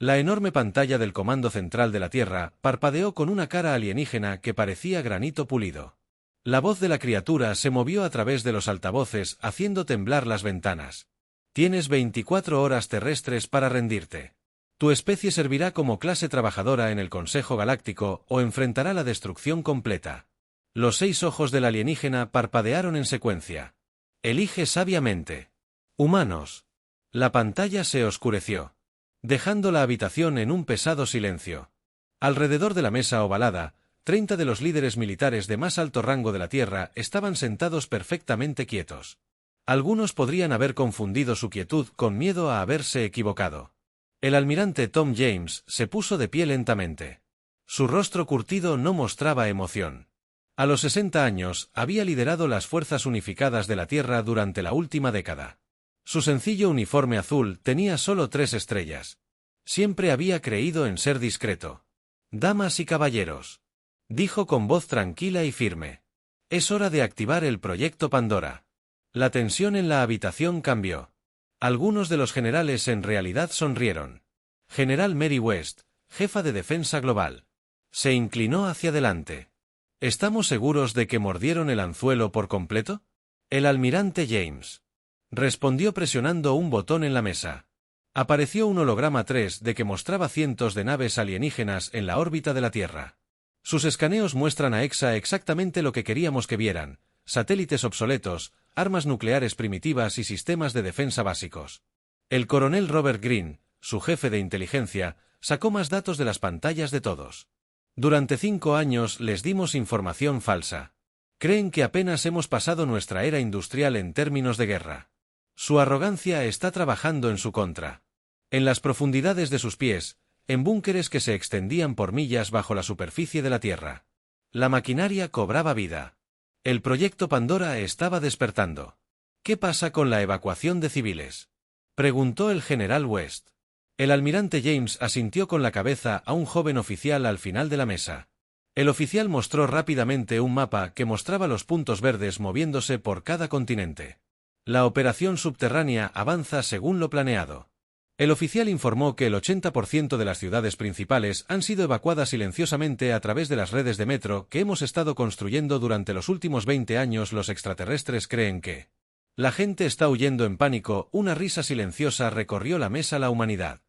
La enorme pantalla del comando central de la Tierra parpadeó con una cara alienígena que parecía granito pulido. La voz de la criatura se movió a través de los altavoces, haciendo temblar las ventanas. Tienes 24 horas terrestres para rendirte. Tu especie servirá como clase trabajadora en el Consejo Galáctico o enfrentará la destrucción completa. Los 6 ojos del alienígena parpadearon en secuencia. Elige sabiamente. Humanos. La pantalla se oscureció, dejando la habitación en un pesado silencio. Alrededor de la mesa ovalada, 30 de los líderes militares de más alto rango de la Tierra estaban sentados perfectamente quietos. Algunos podrían haber confundido su quietud con miedo a haberse equivocado. El almirante Tom James se puso de pie lentamente. Su rostro curtido no mostraba emoción. A los 60 años, había liderado las Fuerzas Unificadas de la Tierra durante la última década. Su sencillo uniforme azul tenía solo 3 estrellas. Siempre había creído en ser discreto. «Damas y caballeros», dijo con voz tranquila y firme, «es hora de activar el proyecto Pandora». La tensión en la habitación cambió. Algunos de los generales en realidad sonrieron. General Mary West, jefa de defensa global, se inclinó hacia adelante. ¿Estamos seguros de que mordieron el anzuelo por completo? El almirante James respondió presionando un botón en la mesa. Apareció un holograma 3D que mostraba cientos de naves alienígenas en la órbita de la Tierra. Sus escaneos muestran a EXA exactamente lo que queríamos que vieran: satélites obsoletos, armas nucleares primitivas y sistemas de defensa básicos. El coronel Robert Greene, su jefe de inteligencia, sacó más datos de las pantallas de todos. Durante 5 años les dimos información falsa. Creen que apenas hemos pasado nuestra era industrial en términos de guerra. Su arrogancia está trabajando en su contra. En las profundidades de sus pies, en búnkeres que se extendían por millas bajo la superficie de la Tierra, la maquinaria cobraba vida. El proyecto Pandora estaba despertando. ¿Qué pasa con la evacuación de civiles?, preguntó el general West. El almirante James asintió con la cabeza a un joven oficial al final de la mesa. El oficial mostró rápidamente un mapa que mostraba los puntos verdes moviéndose por cada continente. La operación subterránea avanza según lo planeado. El oficial informó que el 80% de las ciudades principales han sido evacuadas silenciosamente a través de las redes de metro que hemos estado construyendo durante los últimos 20 años. Los extraterrestres creen que la gente está huyendo en pánico. Una risa silenciosa recorrió la mesa. La humanidad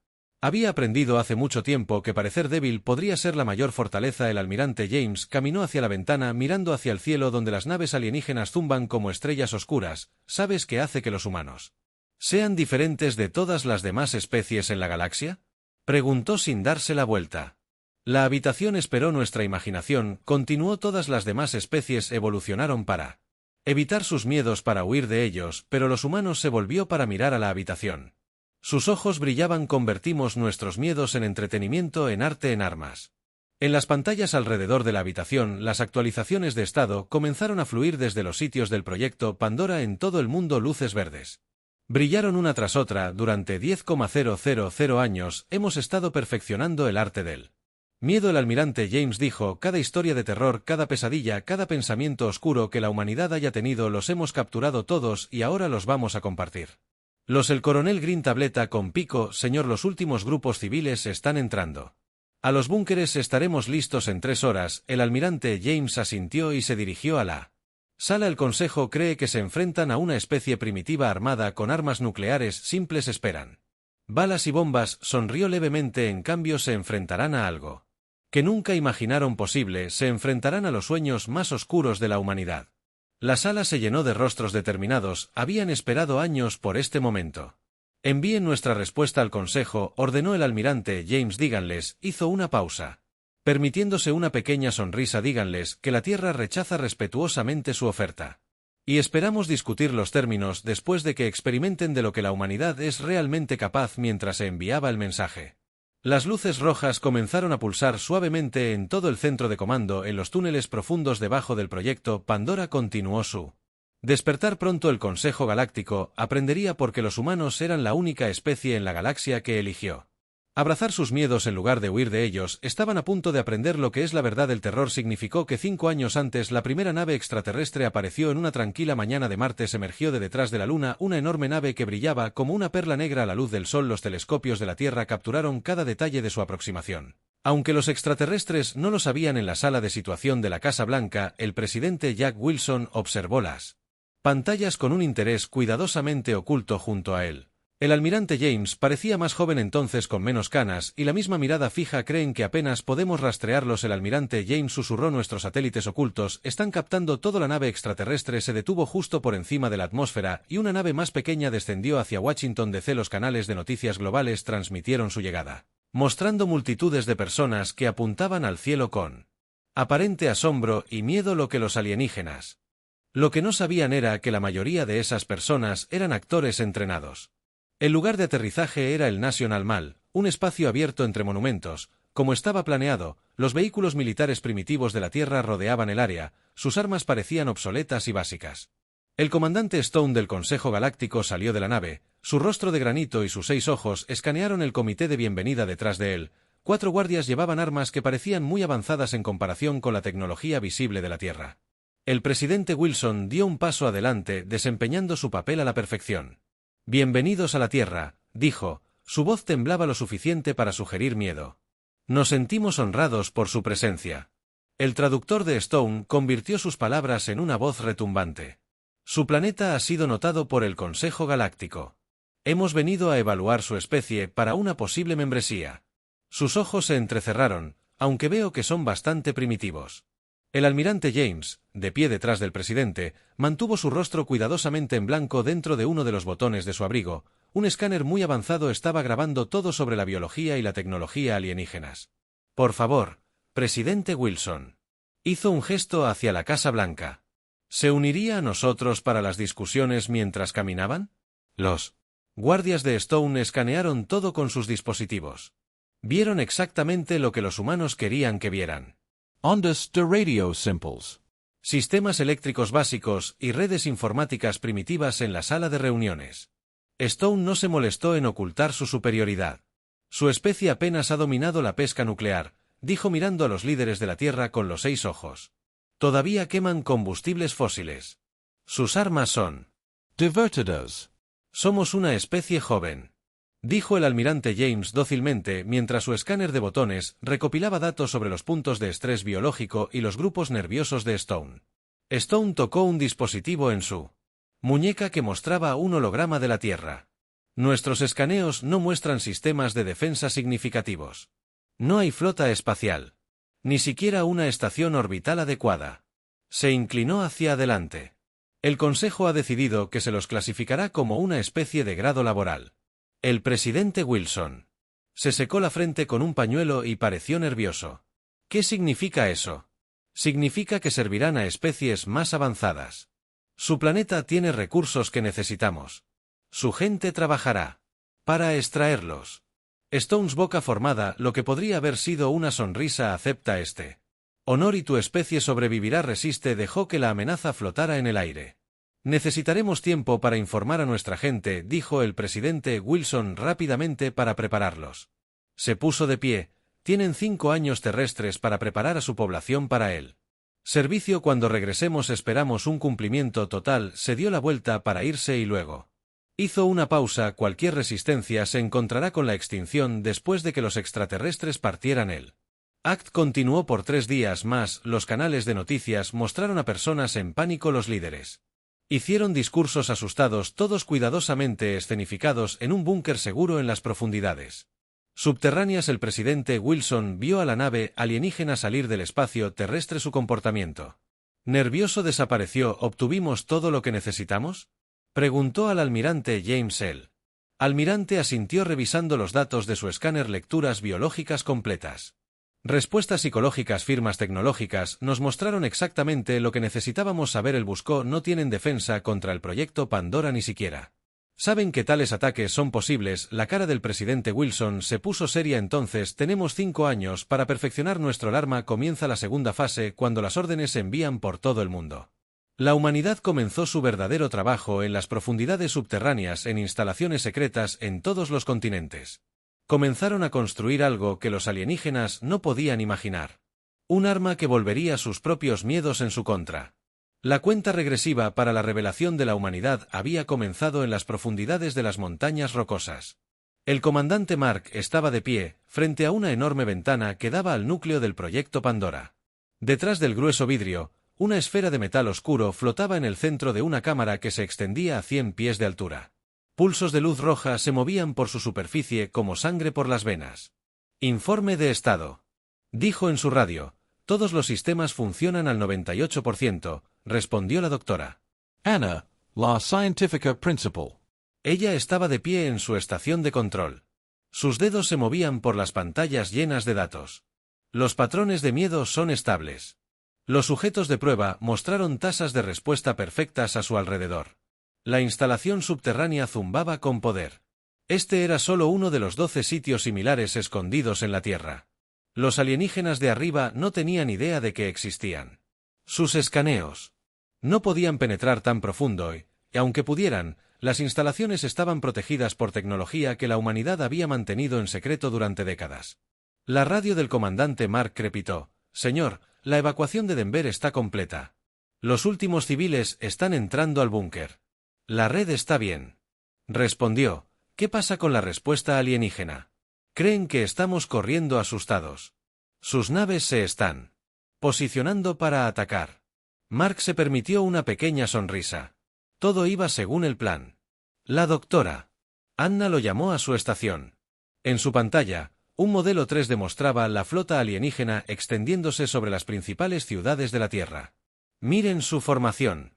había aprendido hace mucho tiempo que parecer débil podría ser la mayor fortaleza. El almirante James caminó hacia la ventana mirando hacia el cielo donde las naves alienígenas zumban como estrellas oscuras. ¿Sabes qué hace que los humanos sean diferentes de todas las demás especies en la galaxia?, preguntó sin darse la vuelta. La habitación esperó nuestra imaginación. Continuó: todas las demás especies evolucionaron para evitar sus miedos, para huir de ellos, pero los humanos. Se volvió para mirar a la habitación. Sus ojos brillaban. Convertimos nuestros miedos en entretenimiento, en arte, en armas. En las pantallas alrededor de la habitación, las actualizaciones de estado comenzaron a fluir desde los sitios del proyecto Pandora en todo el mundo. Luces verdes brillaron una tras otra. Durante 10,000 años hemos estado perfeccionando el arte del miedo. El almirante James dijo: cada historia de terror, cada pesadilla, cada pensamiento oscuro que la humanidad haya tenido, los hemos capturado todos y ahora los vamos a compartir. El coronel Green tableta con pico: señor, los últimos grupos civiles están entrando a los búnkeres. Estaremos listos en 3 horas. El almirante James asintió y se dirigió a la sala. El consejo cree que se enfrentan a una especie primitiva armada con armas nucleares simples. Esperan balas y bombas. Sonrió levemente. En cambio, se enfrentarán a algo que nunca imaginaron posible. Se enfrentarán a los sueños más oscuros de la humanidad. La sala se llenó de rostros determinados. Habían esperado años por este momento. Envíen nuestra respuesta al consejo, ordenó el almirante James. Díganles, hizo una pausa, permitiéndose una pequeña sonrisa, díganles que la Tierra rechaza respetuosamente su oferta. Y esperamos discutir los términos después de que experimenten de lo que la humanidad es realmente capaz. Mientras se enviaba el mensaje, las luces rojas comenzaron a pulsar suavemente en todo el centro de comando. En los túneles profundos debajo del proyecto Pandora continuó su despertar. Pronto el Consejo Galáctico aprendería por qué los humanos eran la única especie en la galaxia que eligió Abrazar sus miedos en lugar de huir de ellos, estaban a punto de aprender lo que es la verdad. El terror significó que 5 años antes la primera nave extraterrestre apareció en una tranquila mañana de martes. Emergió de detrás de la Luna una enorme nave que brillaba como una perla negra a la luz del sol. Los telescopios de la Tierra capturaron cada detalle de su aproximación. Aunque los extraterrestres no lo sabían, en la sala de situación de la Casa Blanca, el presidente Jack Wilson observó las pantallas con un interés cuidadosamente oculto junto a él. El almirante James parecía más joven entonces, con menos canas y la misma mirada fija. ¿Creen que apenas podemos rastrearlos? El almirante James susurró. Nuestros satélites ocultos están captando todo. La nave extraterrestre se detuvo justo por encima de la atmósfera y una nave más pequeña descendió hacia Washington DC. Los canales de noticias globales transmitieron su llegada, mostrando multitudes de personas que apuntaban al cielo con aparente asombro y miedo. Lo que los alienígenas lo que no sabían era que la mayoría de esas personas eran actores entrenados. El lugar de aterrizaje era el National Mall, un espacio abierto entre monumentos. Como estaba planeado, los vehículos militares primitivos de la Tierra rodeaban el área. Sus armas parecían obsoletas y básicas. El comandante Stone del Consejo Galáctico salió de la nave. Su rostro de granito y sus 6 ojos escanearon el comité de bienvenida detrás de él. 4 guardias llevaban armas que parecían muy avanzadas en comparación con la tecnología visible de la Tierra. El presidente Wilson dio un paso adelante, desempeñando su papel a la perfección. «Bienvenidos a la Tierra», dijo. Su voz temblaba lo suficiente para sugerir miedo. «Nos sentimos honrados por su presencia». El traductor de Stone convirtió sus palabras en una voz retumbante. «Su planeta ha sido notado por el Consejo Galáctico. Hemos venido a evaluar su especie para una posible membresía». Sus ojos se entrecerraron, aunque veo que son bastante primitivos. El almirante James, de pie detrás del presidente, mantuvo su rostro cuidadosamente en blanco. Dentro de uno de los botones de su abrigo, un escáner muy avanzado estaba grabando todo sobre la biología y la tecnología alienígenas. «Por favor, presidente Wilson». Hizo un gesto hacia la Casa Blanca. ¿Se uniría a nosotros para las discusiones mientras caminaban? Los guardias de Stone escanearon todo con sus dispositivos. Vieron exactamente lo que los humanos querían que vieran. Ondas de radio simples. Sistemas eléctricos básicos y redes informáticas primitivas en la sala de reuniones. Stone no se molestó en ocultar su superioridad. Su especie apenas ha dominado la pesca nuclear, dijo mirando a los líderes de la Tierra con los 6 ojos. Todavía queman combustibles fósiles. Sus armas son divertidas. Somos una especie joven, dijo el almirante James dócilmente mientras su escáner de botones recopilaba datos sobre los puntos de estrés biológico y los grupos nerviosos de Stone. Stone tocó un dispositivo en su muñeca que mostraba un holograma de la Tierra. Nuestros escaneos no muestran sistemas de defensa significativos. No hay flota espacial. Ni siquiera una estación orbital adecuada. Se inclinó hacia adelante. El Consejo ha decidido que se los clasificará como una especie de grado laboral. El presidente Wilson se secó la frente con un pañuelo y pareció nervioso. ¿Qué significa eso? Significa que servirán a especies más avanzadas. Su planeta tiene recursos que necesitamos. Su gente trabajará para extraerlos. Stone's boca formada, lo que podría haber sido una sonrisa, acepta este honor y tu especie sobrevivirá. Resiste. Dejó que la amenaza flotara en el aire. Necesitaremos tiempo para informar a nuestra gente, dijo el presidente Wilson rápidamente, para prepararlos. Se puso de pie. Tienen 5 años terrestres para preparar a su población para el servicio. Cuando regresemos esperamos un cumplimiento total. Se dio la vuelta para irse y luego hizo una pausa. Cualquier resistencia se encontrará con la extinción después de que los extraterrestres partieran. El ACT continuó por 3 días más. Los canales de noticias mostraron a personas en pánico. Los líderes hicieron discursos asustados, todos cuidadosamente escenificados en un búnker seguro en las profundidades subterráneas. El presidente Wilson vio a la nave alienígena salir del espacio terrestre. Su comportamiento nervioso desapareció. ¿Obtuvimos todo lo que necesitamos?, preguntó al almirante James. El almirante asintió revisando los datos de su escáner. Lecturas biológicas completas. Respuestas psicológicas. Firmas tecnológicas nos mostraron exactamente lo que necesitábamos saber. El buscó. No tienen defensa contra el proyecto Pandora ni siquiera saben que tales ataques son posibles. La cara del presidente Wilson se puso seria. Entonces tenemos 5 años para perfeccionar nuestro alarma. Comienza la segunda fase cuando las órdenes se envían por todo el mundo. La humanidad comenzó su verdadero trabajo en las profundidades subterráneas, en instalaciones secretas en todos los continentes. Comenzaron a construir algo que los alienígenas no podían imaginar. Un arma que volvería sus propios miedos en su contra. La cuenta regresiva para la revelación de la humanidad había comenzado en las profundidades de las montañas rocosas. El comandante Mark estaba de pie, frente a una enorme ventana que daba al núcleo del proyecto Pandora. Detrás del grueso vidrio, una esfera de metal oscuro flotaba en el centro de una cámara que se extendía a 100 pies de altura. Pulsos de luz roja se movían por su superficie como sangre por las venas. Informe de estado. Dijo en su radio. Todos los sistemas funcionan al 98%, respondió la doctora. Anna, la científica principal. Ella estaba de pie en su estación de control. Sus dedos se movían por las pantallas llenas de datos. Los patrones de miedo son estables. Los sujetos de prueba mostraron tasas de respuesta perfectas a su alrededor. La instalación subterránea zumbaba con poder. Este era solo uno de los 12 sitios similares escondidos en la Tierra. Los alienígenas de arriba no tenían idea de que existían. Sus escaneos no podían penetrar tan profundo y, aunque pudieran, las instalaciones estaban protegidas por tecnología que la humanidad había mantenido en secreto durante décadas. La radio del comandante Mark crepitó. Señor, la evacuación de Denver está completa. Los últimos civiles están entrando al búnker. La red está bien. Respondió. ¿Qué pasa con la respuesta alienígena? Creen que estamos corriendo asustados. Sus naves se están posicionando para atacar. Mark se permitió una pequeña sonrisa. Todo iba según el plan. La doctora Anna lo llamó a su estación. En su pantalla, un modelo 3D mostraba la flota alienígena extendiéndose sobre las principales ciudades de la Tierra. Miren su formación.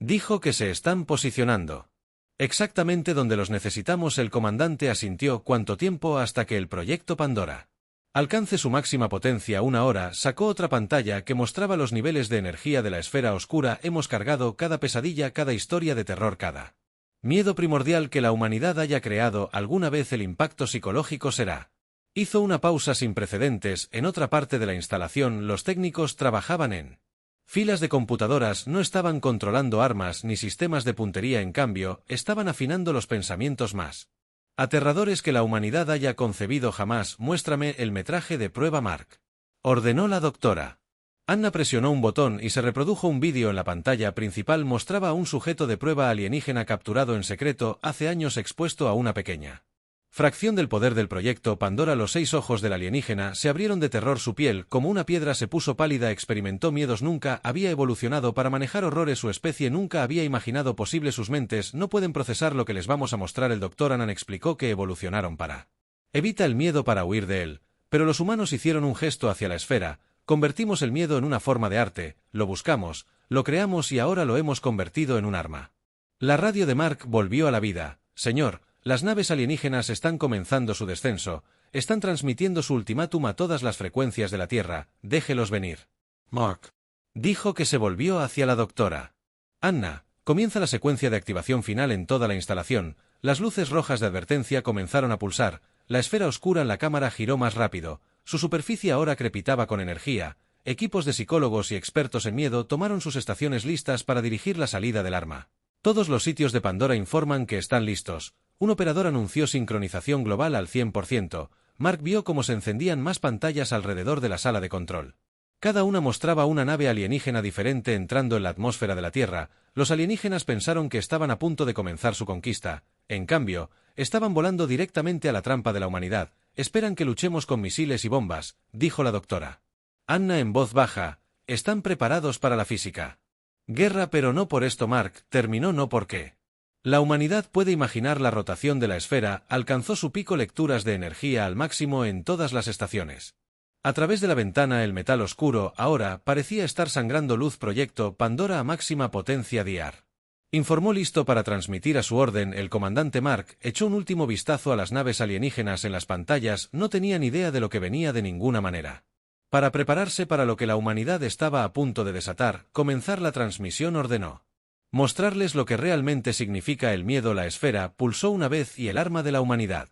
Dijo que se están posicionando. Exactamente donde los necesitamos. El comandante asintió. ¿Cuánto tiempo hasta que el proyecto Pandora alcance su máxima potencia? 1 hora. Sacó otra pantalla que mostraba los niveles de energía de la esfera oscura. Hemos cargado cada pesadilla, cada historia de terror, cada miedo primordial que la humanidad haya creado alguna vez. El impacto psicológico será. Hizo una pausa sin precedentes. En otra parte de la instalación los técnicos trabajaban en filas de computadoras. No estaban controlando armas ni sistemas de puntería, en cambio, estaban afinando los pensamientos más aterradores que la humanidad haya concebido jamás. Muéstrame el metraje de prueba, Mark. Ordenó la doctora. Anna presionó un botón y se reprodujo un vídeo en la pantalla principal. Mostraba a un sujeto de prueba alienígena capturado en secreto hace años, expuesto a una pequeña fracción del poder del proyecto Pandora. Los 6 ojos del alienígena se abrieron de terror. Su piel, como una piedra, se puso pálida. Experimentó miedos. Nunca había evolucionado para manejar horrores. Su especie nunca había imaginado posible. Sus mentes no pueden procesar lo que les vamos a mostrar. El doctor Annan explicó que evolucionaron para evita el miedo, para huir de él. Pero los humanos hicieron un gesto hacia la esfera. Convertimos el miedo en una forma de arte. Lo buscamos, lo creamos y ahora lo hemos convertido en un arma. La radio de Mark volvió a la vida. Señor, las naves alienígenas están comenzando su descenso. Están transmitiendo su ultimátum a todas las frecuencias de la Tierra. Déjelos venir. Mark Dijo que se volvió hacia la doctora Anna. Comienza la secuencia de activación final en toda la instalación. Las luces rojas de advertencia comenzaron a pulsar. La esfera oscura en la cámara giró más rápido. Su superficie ahora crepitaba con energía. Equipos de psicólogos y expertos en miedo tomaron sus estaciones listas para dirigir la salida del arma. Todos los sitios de Pandora informan que están listos. Un operador anunció sincronización global al 100%. Mark vio cómo se encendían más pantallas alrededor de la sala de control. Cada una mostraba una nave alienígena diferente entrando en la atmósfera de la Tierra. Los alienígenas pensaron que estaban a punto de comenzar su conquista. En cambio, estaban volando directamente a la trampa de la humanidad. Esperan que luchemos con misiles y bombas, dijo la doctora Anna en voz baja. Están preparados para la física guerra, pero no por esto. Mark terminó. No porque la humanidad puede imaginar. La rotación de la esfera alcanzó su pico. Lecturas de energía al máximo en todas las estaciones. A través de la ventana el metal oscuro ahora parecía estar sangrando luz. Proyecto Pandora a máxima potencia DIAR. Informó. Listo para transmitir a su orden. El comandante Mark echó un último vistazo a las naves alienígenas en las pantallas. No tenían idea de lo que venía de ninguna manera. Para prepararse para lo que la humanidad estaba a punto de desatar, comenzar la transmisión, ordenó. Mostrarles lo que realmente significa el miedo. La esfera pulsó una vez y el arma de la humanidad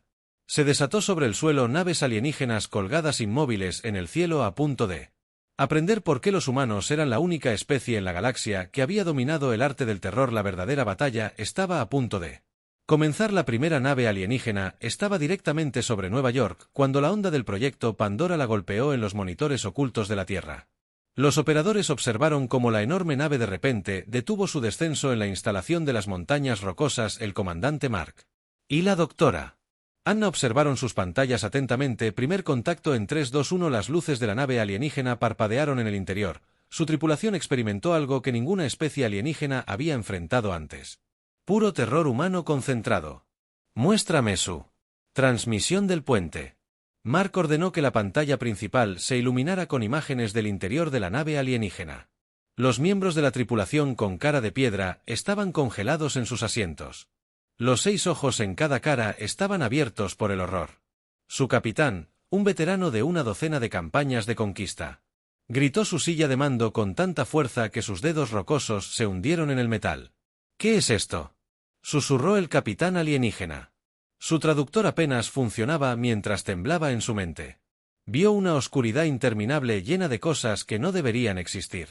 se desató sobre el suelo. Naves alienígenas colgadas inmóviles en el cielo, a punto de aprender por qué los humanos eran la única especie en la galaxia que había dominado el arte del terror. La verdadera batalla estaba a punto de Comenzar la primera nave alienígena estaba directamente sobre Nueva York cuando la onda del proyecto Pandora la golpeó en los monitores ocultos de la Tierra. Los operadores observaron cómo la enorme nave de repente detuvo su descenso en la instalación de las montañas rocosas. El comandante Mark y la doctora Anna observaron sus pantallas atentamente. Primer contacto en 3, 2, 1. Las luces de la nave alienígena parpadearon en el interior. Su tripulación experimentó algo que ninguna especie alienígena había enfrentado antes. Puro terror humano concentrado. Muéstrame su transmisión del puente. Mark ordenó que la pantalla principal se iluminara con imágenes del interior de la nave alienígena. Los miembros de la tripulación con cara de piedra estaban congelados en sus asientos. Los 6 ojos en cada cara estaban abiertos por el horror. Su capitán, un veterano de una docena de campañas de conquista, gritó su silla de mando con tanta fuerza que sus dedos rocosos se hundieron en el metal. ¿Qué es esto?, susurró el capitán alienígena. Su traductor apenas funcionaba mientras temblaba en su mente. Vio una oscuridad interminable llena de cosas que no deberían existir.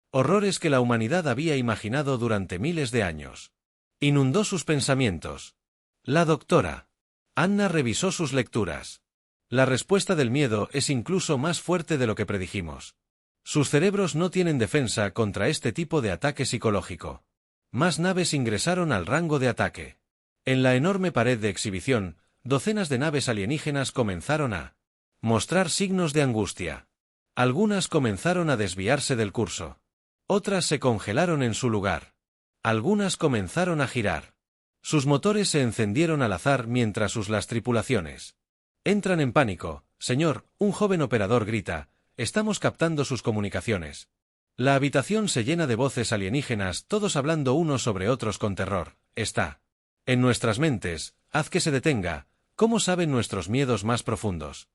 Horrores que la humanidad había imaginado durante miles de años. Inundó sus pensamientos. La doctora Anna revisó sus lecturas. La respuesta del miedo es incluso más fuerte de lo que predijimos. Sus cerebros no tienen defensa contra este tipo de ataque psicológico. Más naves ingresaron al rango de ataque. En la enorme pared de exhibición, docenas de naves alienígenas comenzaron a mostrar signos de angustia. Algunas comenzaron a desviarse del curso. Otras se congelaron en su lugar. Algunas comenzaron a girar. Sus motores se encendieron al azar mientras las tripulaciones entran en pánico. Señor, un joven operador grita, estamos captando sus comunicaciones. La habitación se llena de voces alienígenas, todos hablando unos sobre otros con terror. Está en nuestras mentes, haz que se detenga. ¿Cómo saben nuestros miedos más profundos?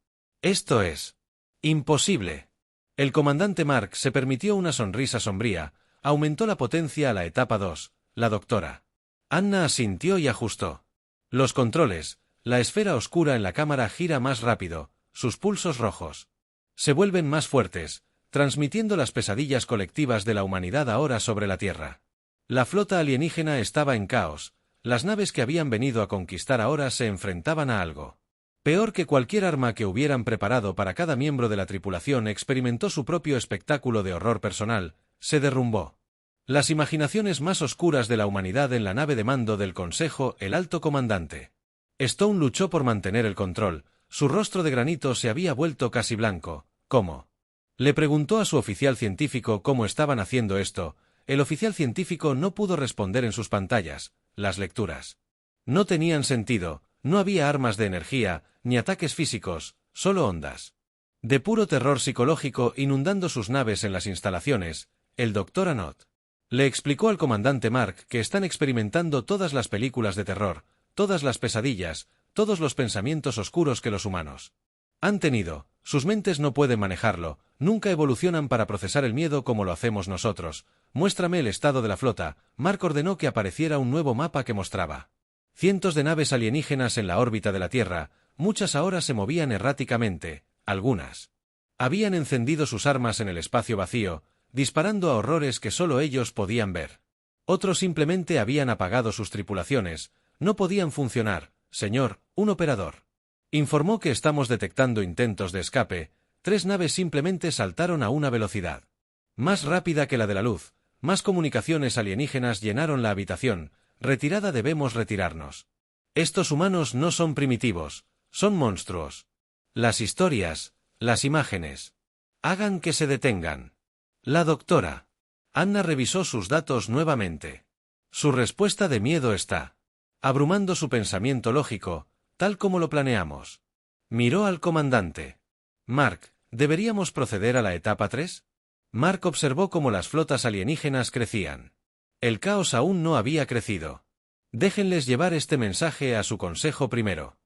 Esto es imposible. El comandante Mark se permitió una sonrisa sombría, aumentó la potencia a la etapa 2, la doctora Anna asintió y ajustó los controles. La esfera oscura en la cámara gira más rápido, sus pulsos rojos se vuelven más fuertes, transmitiendo las pesadillas colectivas de la humanidad ahora sobre la Tierra. La flota alienígena estaba en caos. Las naves que habían venido a conquistar ahora se enfrentaban a algo peor que cualquier arma que hubieran preparado para cada miembro de la tripulación. Experimentó su propio espectáculo de horror personal, se derrumbó las imaginaciones más oscuras de la humanidad en la nave de mando del Consejo. El alto comandante Stone luchó por mantener el control, su rostro de granito se había vuelto casi blanco. ¿Cómo? Le preguntó a su oficial científico cómo estaban haciendo esto. El oficial científico no pudo responder en sus pantallas. Las lecturas no tenían sentido, no había armas de energía, ni ataques físicos, solo ondas de puro terror psicológico inundando sus naves en las instalaciones. El Dr. Anot le explicó al comandante Mark que están experimentando todas las películas de terror, todas las pesadillas, todos los pensamientos oscuros que los humanos han tenido. Sus mentes no pueden manejarlo, nunca evolucionan para procesar el miedo como lo hacemos nosotros. Muéstrame el estado de la flota. Mark ordenó que apareciera un nuevo mapa que mostraba cientos de naves alienígenas en la órbita de la Tierra. Muchas ahora se movían erráticamente, algunas habían encendido sus armas en el espacio vacío, disparando a horrores que solo ellos podían ver. Otros simplemente habían apagado sus tripulaciones, no podían funcionar. Señor, un operador informó que estamos detectando intentos de escape. 3 naves simplemente saltaron a una velocidad más rápida que la de la luz. Más comunicaciones alienígenas llenaron la habitación. Retirada, debemos retirarnos. Estos humanos no son primitivos, son monstruos. Las historias, las imágenes, hagan que se detengan. La doctora Anna revisó sus datos nuevamente. Su respuesta de miedo está abrumando su pensamiento lógico, tal como lo planeamos. Miró al comandante Mark, ¿deberíamos proceder a la etapa 3? Mark observó cómo las flotas alienígenas crecían. El caos aún no había crecido. Déjenles llevar este mensaje a su consejo primero.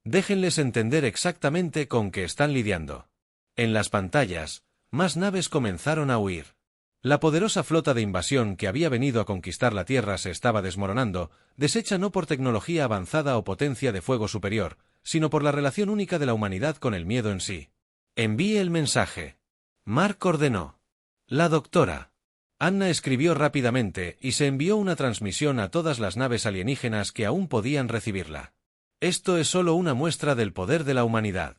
Déjenles entender exactamente con qué están lidiando. En las pantallas, más naves comenzaron a huir. La poderosa flota de invasión que había venido a conquistar la Tierra se estaba desmoronando, deshecha no por tecnología avanzada o potencia de fuego superior, sino por la relación única de la humanidad con el miedo en sí. Envíe el mensaje. Mark ordenó. La doctora Anna escribió rápidamente y se envió una transmisión a todas las naves alienígenas que aún podían recibirla. Esto es solo una muestra del poder de la humanidad.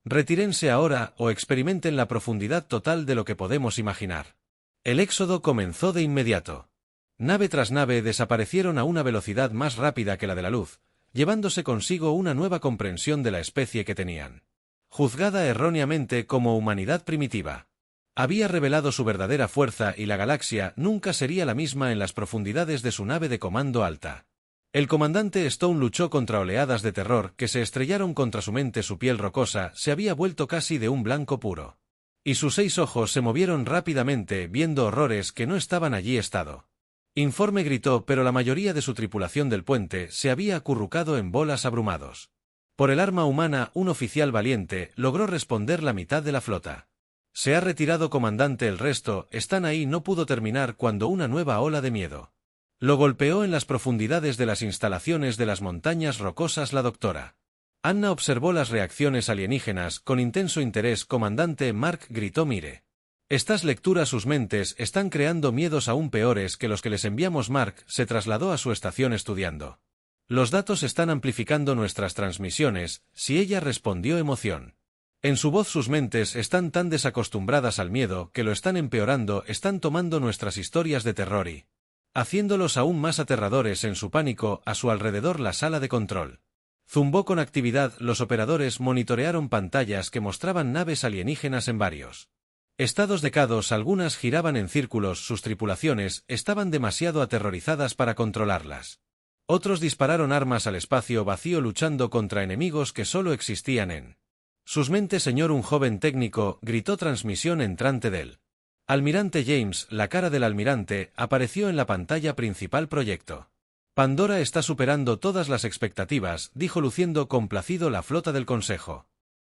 Retírense ahora o experimenten la profundidad total de lo que podemos imaginar. El éxodo comenzó de inmediato. Nave tras nave desaparecieron a una velocidad más rápida que la de la luz, llevándose consigo una nueva comprensión de la especie que tenían. Juzgada erróneamente como humanidad primitiva. Había revelado su verdadera fuerza y la galaxia nunca sería la misma en las profundidades de su nave de comando alta. El comandante Stone luchó contra oleadas de terror que se estrellaron contra su mente. Su piel rocosa se había vuelto casi de un blanco puro. Y sus 6 ojos se movieron rápidamente viendo horrores que no estaban allí estado. Informe gritó, pero la mayoría de su tripulación del puente se había acurrucado en bolas abrumados. Por el arma humana, un oficial valiente logró responder la mitad de la flota. Se ha retirado comandante, el resto están ahí. No pudo terminar cuando una nueva ola de miedo lo golpeó en las profundidades de las instalaciones de las montañas rocosas. La doctora Anna observó las reacciones alienígenas con intenso interés. Comandante Mark gritó, mire. Estas lecturas, sus mentes están creando miedos aún peores que los que les enviamos. Mark se trasladó a su estación estudiando. Los datos están amplificando nuestras transmisiones. Si ella respondió, emoción en su voz. Sus mentes están tan desacostumbradas al miedo que lo están empeorando. Están tomando nuestras historias de terror y haciéndolos aún más aterradores. En su pánico, a su alrededor la sala de control zumbó con actividad. Los operadores monitorearon pantallas que mostraban naves alienígenas en varios estados decados. Algunas giraban en círculos. Sus tripulaciones estaban demasiado aterrorizadas para controlarlas. Otros dispararon armas al espacio vacío luchando contra enemigos que solo existían en sus mentes. Señor, un joven técnico gritó, transmisión entrante del almirante James. La cara del almirante apareció en la pantalla principal. Proyecto Pandora está superando todas las expectativas, dijo luciendo complacido. La flota del Consejo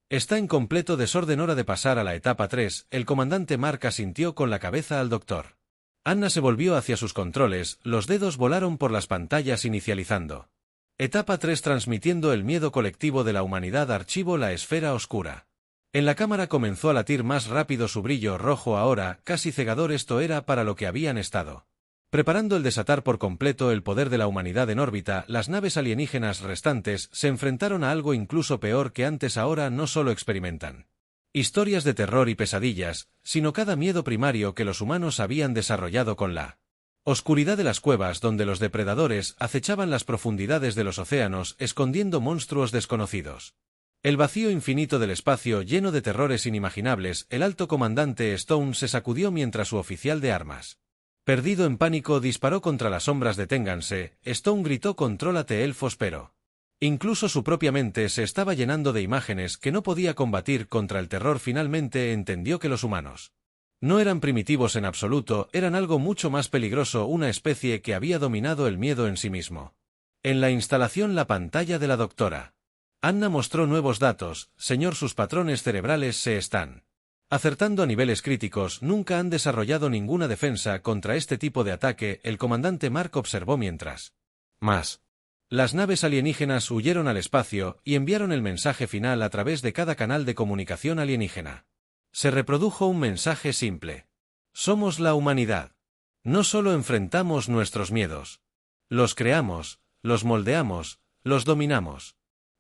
está en completo desorden. Hora de pasar a la etapa 3. El comandante Mark asintió con la cabeza al doctor. Anna se volvió hacia sus controles. Los dedos volaron por las pantallas inicializando. Etapa 3, transmitiendo el miedo colectivo de la humanidad. Archivo la esfera oscura. En la cámara comenzó a latir más rápido, su brillo rojo ahora casi cegador. Esto era para lo que habían estado preparando, el desatar por completo el poder de la humanidad en órbita. Las naves alienígenas restantes se enfrentaron a algo incluso peor que antes. Ahora no solo experimentan historias de terror y pesadillas, sino cada miedo primario que los humanos habían desarrollado con la oscuridad de las cuevas donde los depredadores acechaban las profundidades de los océanos escondiendo monstruos desconocidos. El vacío infinito del espacio lleno de terrores inimaginables. El alto comandante Stone se sacudió mientras su oficial de armas, perdido en pánico, disparó contra las sombras. Deténganse. Stone gritó, contrólate, elfos. Pero incluso su propia mente se estaba llenando de imágenes que no podía combatir contra el terror. Finalmente entendió que los humanos no eran primitivos en absoluto, eran algo mucho más peligroso, una especie que había dominado el miedo en sí mismo. En la instalación, la pantalla de la doctora Anna mostró nuevos datos. Señor, sus patrones cerebrales se están acertando a niveles críticos. Nunca han desarrollado ninguna defensa contra este tipo de ataque. El comandante Mark observó mientras más las naves alienígenas huyeron al espacio y enviaron el mensaje final a través de cada canal de comunicación alienígena. Se reprodujo un mensaje simple. Somos la humanidad. No solo enfrentamos nuestros miedos. Los creamos, los moldeamos, los dominamos.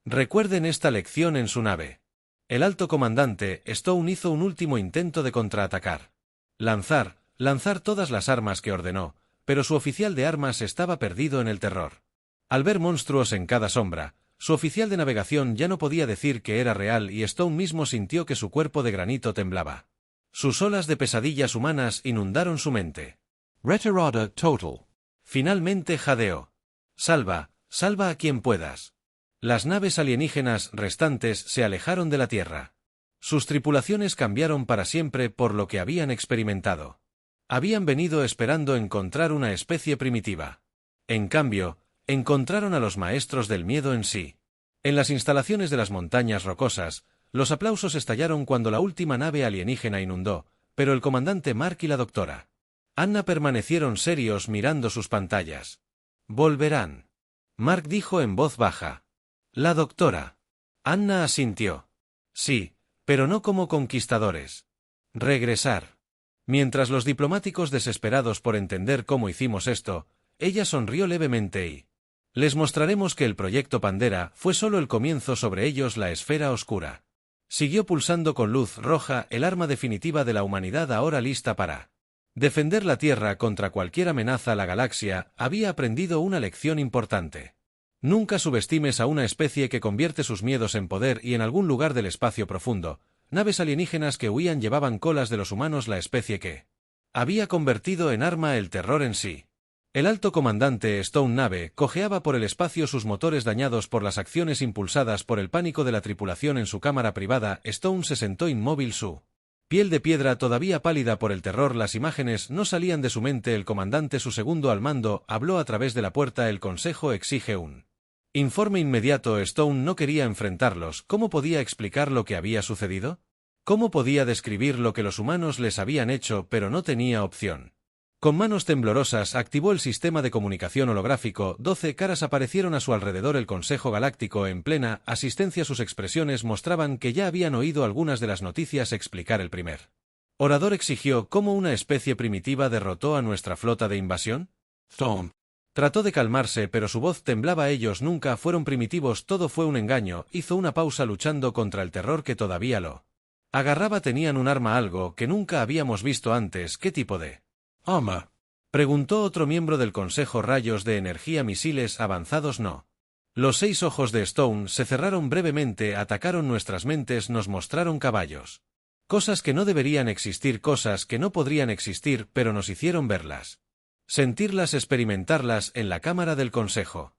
Recuerden esta lección en su nave. El alto comandante Stone hizo un último intento de contraatacar. Lanzar todas las armas que ordenó, pero su oficial de armas estaba perdido en el terror. Al ver monstruos en cada sombra, su oficial de navegación ya no podía decir que era real y Stone mismo sintió que su cuerpo de granito temblaba. Sus olas de pesadillas humanas inundaron su mente. Retirada total. Finalmente jadeó. Salva a quien puedas. Las naves alienígenas restantes se alejaron de la Tierra. Sus tripulaciones cambiaron para siempre por lo que habían experimentado. Habían venido esperando encontrar una especie primitiva. En cambio, encontraron a los maestros del miedo en sí. En las instalaciones de las montañas rocosas, los aplausos estallaron cuando la última nave alienígena inundó, pero el comandante Mark y la doctora Anna permanecieron serios mirando sus pantallas. Volverán. Mark dijo en voz baja. La doctora Anna asintió. Sí, pero no como conquistadores. Regresar. Mientras los diplomáticos desesperados por entender cómo hicimos esto, ella sonrió levemente y... Les mostraremos que el proyecto Pandera fue solo el comienzo sobre ellos la esfera oscura. Siguió pulsando con luz roja el arma definitiva de la humanidad ahora lista para defender la Tierra contra cualquier amenaza a la galaxia. Había aprendido una lección importante. Nunca subestimes a una especie que convierte sus miedos en poder y en algún lugar del espacio profundo. Naves alienígenas que huían llevaban colas de los humanos, la especie que había convertido en arma el terror en sí. El alto comandante Stone Nave cojeaba por el espacio, sus motores dañados por las acciones impulsadas por el pánico de la tripulación en su cámara privada. Stone se sentó inmóvil, su piel de piedra todavía pálida por el terror. Las imágenes no salían de su mente. El comandante, su segundo al mando, habló a través de la puerta. El Consejo exige un informe inmediato. Stone no quería enfrentarlos. ¿Cómo podía explicar lo que había sucedido? ¿Cómo podía describir lo que los humanos les habían hecho? Pero no tenía opción. Con manos temblorosas activó el sistema de comunicación holográfico. 12 caras aparecieron a su alrededor. El Consejo Galáctico en plena asistencia. Sus expresiones mostraban que ya habían oído algunas de las noticias. Explicar. El primer orador exigió cómo una especie primitiva derrotó a nuestra flota de invasión. Stone. Trató de calmarse, pero su voz temblaba. Ellos nunca fueron primitivos, todo fue un engaño. Hizo una pausa luchando contra el terror que todavía lo agarraba. Tenían un arma, algo que nunca habíamos visto antes. ¿Qué tipo de Armor. preguntó otro miembro del Consejo. Rayos de energía, misiles avanzados. No. Los 6 ojos de Stone se cerraron brevemente. Atacaron nuestras mentes, nos mostraron caballos. Cosas que no deberían existir, cosas que no podrían existir, pero nos hicieron verlas. Sentirlas, experimentarlas en la cámara del Consejo.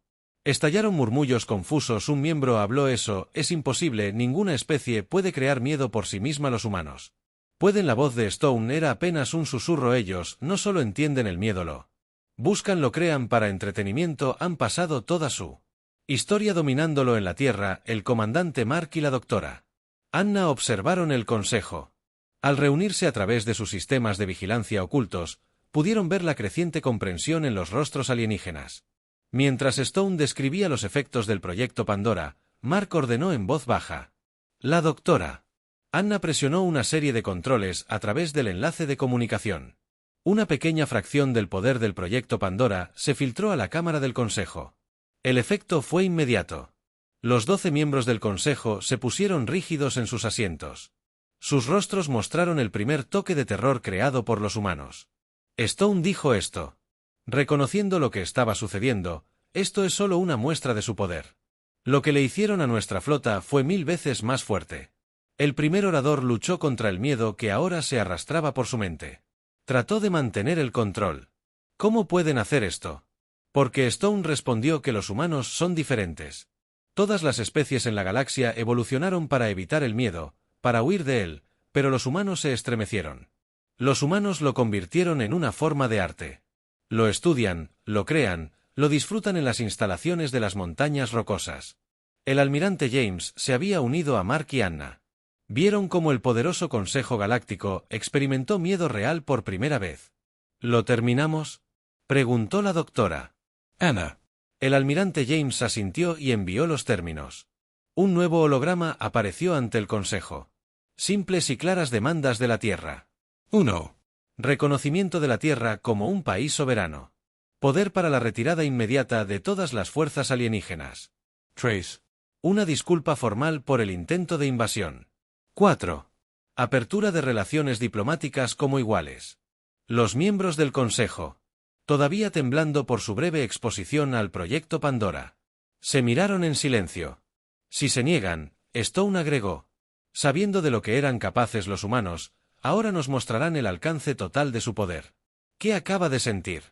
Estallaron murmullos confusos. Un miembro habló: eso es imposible, ninguna especie puede crear miedo por sí misma. Los humanos pueden. La voz de Stone era apenas un susurro. Ellos no solo entienden el miedo, lo buscan, lo crean para entretenimiento. Han pasado toda su historia dominándolo en la Tierra. El comandante Mark y la doctora Anna observaron el Consejo. Al reunirse a través de sus sistemas de vigilancia ocultos, pudieron ver la creciente comprensión en los rostros alienígenas. Mientras Stone describía los efectos del proyecto Pandora, Mark ordenó en voz baja: la doctora Anna presionó una serie de controles a través del enlace de comunicación. Una pequeña fracción del poder del proyecto Pandora se filtró a la Cámara del Consejo. El efecto fue inmediato. Los 12 miembros del Consejo se pusieron rígidos en sus asientos. Sus rostros mostraron el primer toque de terror creado por los humanos. Stone dijo esto. Reconociendo lo que estaba sucediendo, esto es solo una muestra de su poder. Lo que le hicieron a nuestra flota fue 1000 veces más fuerte. El primer orador luchó contra el miedo que ahora se arrastraba por su mente. Trató de mantener el control. ¿Cómo pueden hacer esto? Porque Stone respondió que los humanos son diferentes. Todas las especies en la galaxia evolucionaron para evitar el miedo, para huir de él, pero los humanos se estremecieron. Los humanos lo convirtieron en una forma de arte. Lo estudian, lo crean, lo disfrutan en las instalaciones de las montañas rocosas. El almirante James se había unido a Mark y Anna. Vieron cómo el poderoso Consejo Galáctico experimentó miedo real por primera vez. ¿Lo terminamos?, preguntó la doctora Anna. El almirante James asintió y envió los términos. Un nuevo holograma apareció ante el Consejo. Simples y claras demandas de la Tierra. 1. Reconocimiento de la Tierra como un país soberano. Poder para la retirada inmediata de todas las fuerzas alienígenas. 3. Una disculpa formal por el intento de invasión. 4. Apertura de relaciones diplomáticas como iguales. Los miembros del Consejo, todavía temblando por su breve exposición al proyecto Pandora, se miraron en silencio. Si se niegan, Stone agregó, sabiendo de lo que eran capaces los humanos, ahora nos mostrarán el alcance total de su poder. ¿Qué acaba de sentir?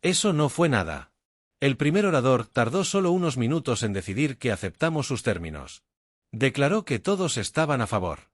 Eso no fue nada. El primer orador tardó solo unos minutos en decidir que aceptamos sus términos. Declaró que todos estaban a favor.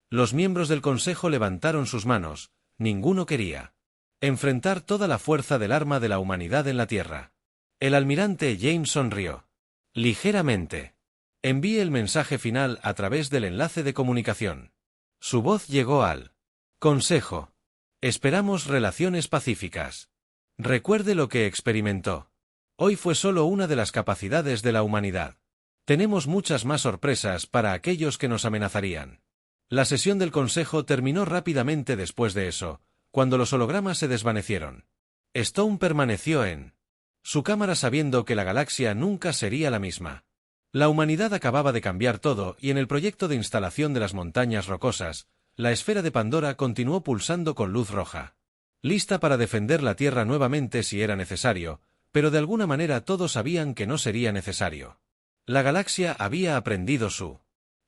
Los miembros del Consejo levantaron sus manos, ninguno quería enfrentar toda la fuerza del arma de la humanidad en la Tierra. El almirante James sonrió. Ligeramente. Envíe el mensaje final a través del enlace de comunicación. Su voz llegó al Consejo. Esperamos relaciones pacíficas. Recuerde lo que experimentó. Hoy fue solo una de las capacidades de la humanidad. Tenemos muchas más sorpresas para aquellos que nos amenazarían. La sesión del Consejo terminó rápidamente después de eso. cuando los hologramas se desvanecieron. Stone permaneció en su cámara sabiendo que la galaxia nunca sería la misma. La humanidad acababa de cambiar todo y en el proyecto de instalación de las montañas rocosas, la esfera de Pandora continuó pulsando con luz roja. Lista para defender la Tierra nuevamente si era necesario, pero de alguna manera todos sabían que no sería necesario. La galaxia había aprendido su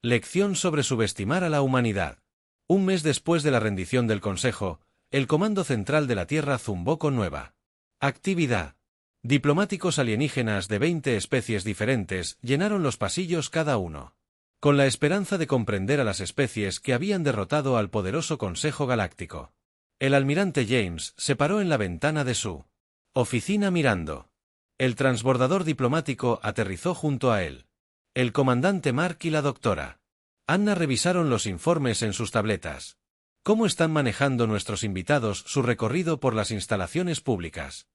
lección sobre subestimar a la humanidad. Un mes después de la rendición del Consejo, el Comando Central de la Tierra zumbó con nueva actividad. Diplomáticos alienígenas de 20 especies diferentes llenaron los pasillos cada uno, con la esperanza de comprender a las especies que habían derrotado al poderoso Consejo Galáctico. El almirante James se paró en la ventana de su oficina mirando. El transbordador diplomático aterrizó junto a él. El comandante Mark y la doctora Anna revisaron los informes en sus tabletas. ¿Cómo están manejando nuestros invitados su recorrido por las instalaciones públicas?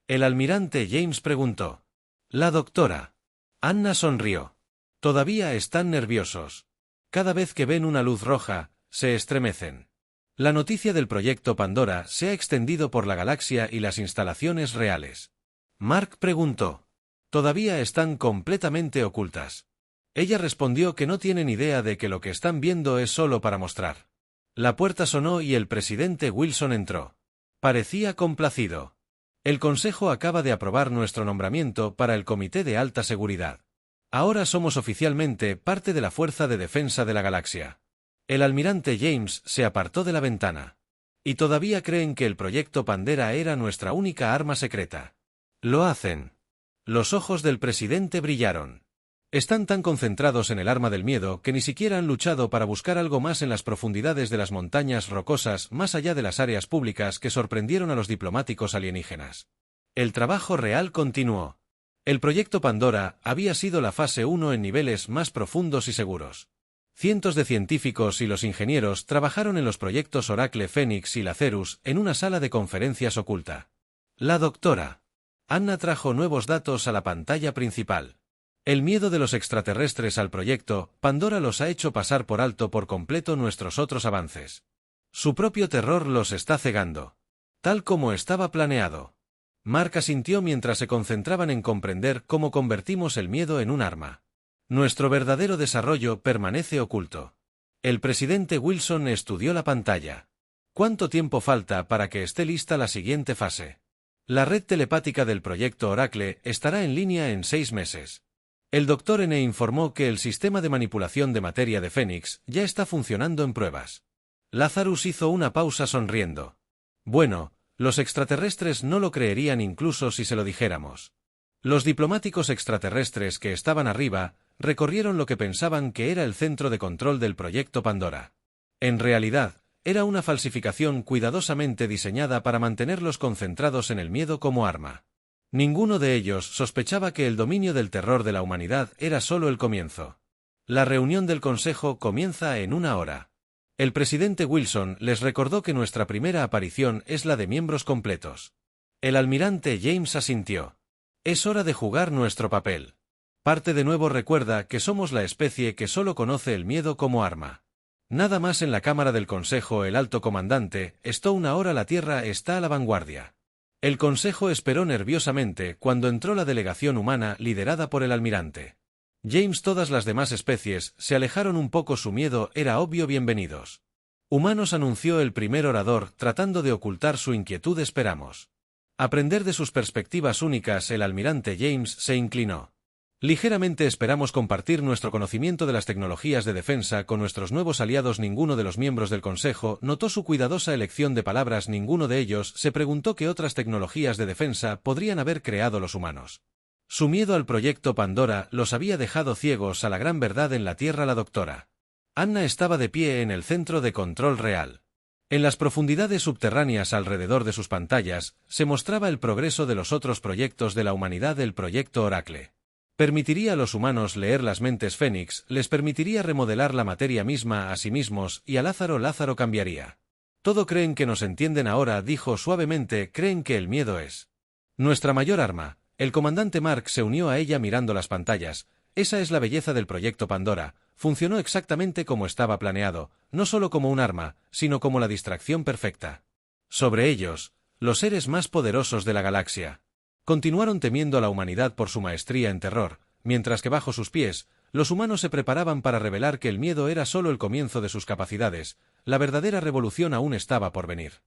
El almirante James preguntó. La doctora Anna sonrió. Todavía están nerviosos. Cada vez que ven una luz roja, se estremecen. La noticia del proyecto Pandora se ha extendido por la galaxia y las instalaciones reales. Mark preguntó. Todavía están completamente ocultas. Ella respondió que no tienen idea de que lo que están viendo es solo para mostrar. La puerta sonó y el presidente Wilson entró. Parecía complacido. El Consejo acaba de aprobar nuestro nombramiento para el Comité de Alta Seguridad. Ahora somos oficialmente parte de la Fuerza de Defensa de la Galaxia. El almirante James se apartó de la ventana. Y todavía creen que el proyecto Pandora era nuestra única arma secreta. Lo hacen. Los ojos del presidente brillaron. Están tan concentrados en el arma del miedo que ni siquiera han luchado para buscar algo más en las profundidades de las montañas rocosas más allá de las áreas públicas que sorprendieron a los diplomáticos alienígenas. El trabajo real continuó. El proyecto Pandora había sido la fase 1 en niveles más profundos y seguros. Cientos de científicos y los ingenieros trabajaron en los proyectos Oracle Phoenix y Lazarus en una sala de conferencias oculta. La doctora Anna trajo nuevos datos a la pantalla principal. El miedo de los extraterrestres al proyecto Pandora los ha hecho pasar por alto por completo nuestros otros avances. Su propio terror los está cegando. Tal como estaba planeado. Mark asintió mientras se concentraban en comprender cómo convertimos el miedo en un arma. Nuestro verdadero desarrollo permanece oculto. El presidente Wilson estudió la pantalla. ¿Cuánto tiempo falta para que esté lista la siguiente fase? La red telepática del proyecto Oracle estará en línea en 6 meses. El Dr. N informó que el sistema de manipulación de materia de Phoenix ya está funcionando en pruebas. Lazarus hizo una pausa sonriendo. Bueno, los extraterrestres no lo creerían incluso si se lo dijéramos. Los diplomáticos extraterrestres que estaban arriba recorrieron lo que pensaban que era el centro de control del proyecto Pandora. En realidad, era una falsificación cuidadosamente diseñada para mantenerlos concentrados en el miedo como arma. Ninguno de ellos sospechaba que el dominio del terror de la humanidad era solo el comienzo. La reunión del Consejo comienza en 1 hora. El presidente Wilson les recordó que nuestra primera aparición es la de miembros completos. El almirante James asintió. Es hora de jugar nuestro papel. Parte de nuevo recuerda que somos la especie que solo conoce el miedo como arma. Nada más en la cámara del Consejo el alto comandante, Stone ahora la Tierra está a la vanguardia. El Consejo esperó nerviosamente cuando entró la delegación humana liderada por el almirante. James todas las demás especies se alejaron un poco su miedo era obvio bienvenidos. Humanos anunció el primer orador tratando de ocultar su inquietud esperamos. Aprender de sus perspectivas únicas el almirante James se inclinó. Ligeramente esperamos compartir nuestro conocimiento de las tecnologías de defensa con nuestros nuevos aliados. Ninguno de los miembros del Consejo notó su cuidadosa elección de palabras. Ninguno de ellos se preguntó qué otras tecnologías de defensa podrían haber creado los humanos. Su miedo al proyecto Pandora los había dejado ciegos a la gran verdad en la Tierra. La doctora Anna estaba de pie en el centro de control real. En las profundidades subterráneas alrededor de sus pantallas se mostraba el progreso de los otros proyectos de la humanidad. El proyecto Oracle permitiría a los humanos leer las mentes Fénix, les permitiría remodelar la materia misma a sí mismos y a Lázaro cambiaría. Todo creen que nos entienden ahora, dijo suavemente, creen que el miedo es nuestra mayor arma. El comandante Mark se unió a ella mirando las pantallas. Esa es la belleza del proyecto Pandora. Funcionó exactamente como estaba planeado, no solo como un arma, sino como la distracción perfecta. Sobre ellos, los seres más poderosos de la galaxia. Continuaron temiendo a la humanidad por su maestría en terror, mientras que bajo sus pies, los humanos se preparaban para revelar que el miedo era solo el comienzo de sus capacidades, la verdadera revolución aún estaba por venir.